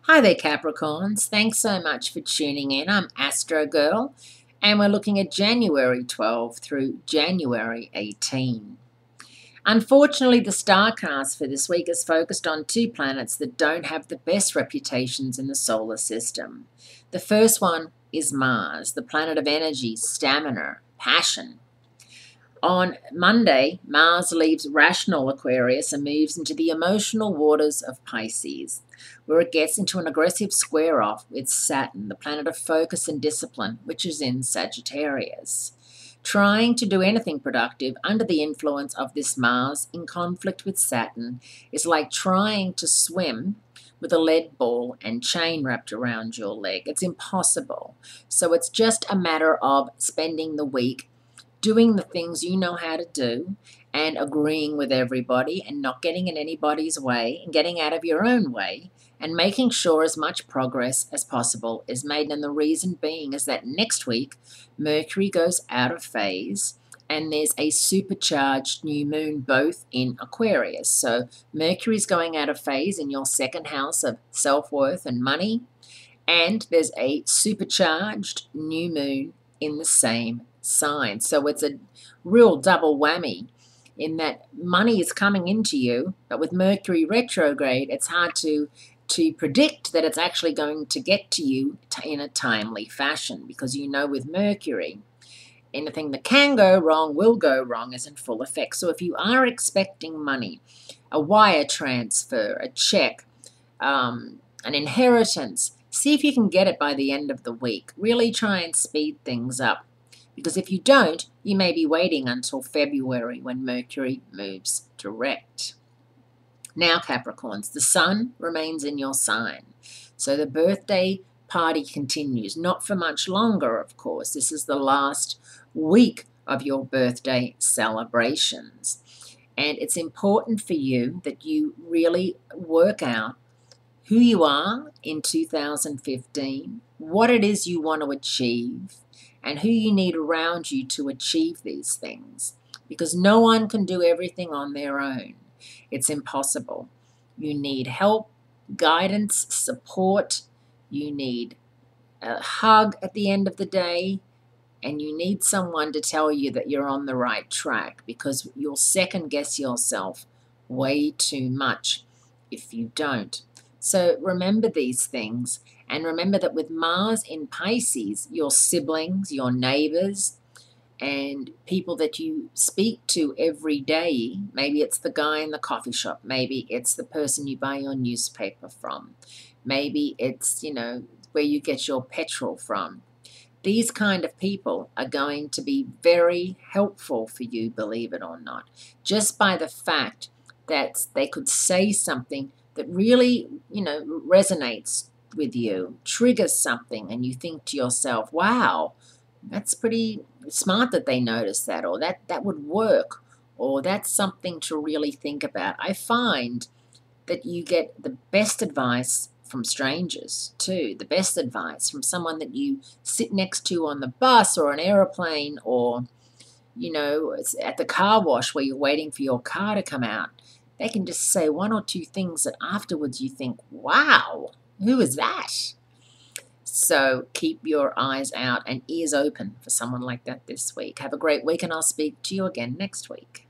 Hi there, Capricorns. Thanks so much for tuning in. I'm Astrogirl, and we're looking at January 12 through January 18. Unfortunately, the starcast for this week is focused on two planets that don't have the best reputations in the solar system. The first one is Mars, the planet of energy, stamina, passion. On Monday, Mars leaves rational Aquarius and moves into the emotional waters of Pisces, where it gets into an aggressive square off with Saturn, the planet of focus and discipline, which is in Sagittarius. Trying to do anything productive under the influence of this Mars in conflict with Saturn is like trying to swim with a lead ball and chain wrapped around your leg. It's impossible. So it's just a matter of spending the week doing the things you know how to do and agreeing with everybody and not getting in anybody's way and getting out of your own way and making sure as much progress as possible is made. And the reason being is that next week Mercury goes out of phase and there's a supercharged new moon both in Aquarius. So Mercury's going out of phase in your second house of self-worth and money, and there's a supercharged new moon in the same sign. So it's a real double whammy in that money is coming into you, but with Mercury retrograde, it's hard to predict that it's actually going to get to you in a timely fashion, because you know with Mercury, anything that can go wrong will go wrong is in full effect. So if you are expecting money, a wire transfer, a check, an inheritance, see if you can get it by the end of the week. Really try and speed things up, because if you don't, you may be waiting until February when Mercury moves direct. Now, Capricorns, the sun remains in your sign. So the birthday party continues, not for much longer, of course. This is the last week of your birthday celebrations. And it's important for you that you really work out who you are in 2015, what it is you want to achieve, and who you need around you to achieve these things, because no one can do everything on their own. It's impossible. You need help, guidance, support. You need a hug at the end of the day, and you need someone to tell you that you're on the right track, because you'll second guess yourself way too much if you don't. So remember these things, and remember that with Mars in Pisces, your siblings, your neighbors, and people that you speak to every day, maybe it's the guy in the coffee shop, maybe it's the person you buy your newspaper from, maybe it's, where you get your petrol from. These kind of people are going to be very helpful for you, believe it or not, just by the fact that they could say something that really, resonates with you, triggers something, and you think to yourself, wow, that's pretty smart that they noticed that, or that would work, or that's something to really think about. I find that you get the best advice from strangers too, the best advice from someone that you sit next to on the bus or an aeroplane, or, at the car wash where you're waiting for your car to come out. They can just say one or two things that afterwards you think, wow, who is that? So keep your eyes out and ears open for someone like that this week. Have a great week, and I'll speak to you again next week.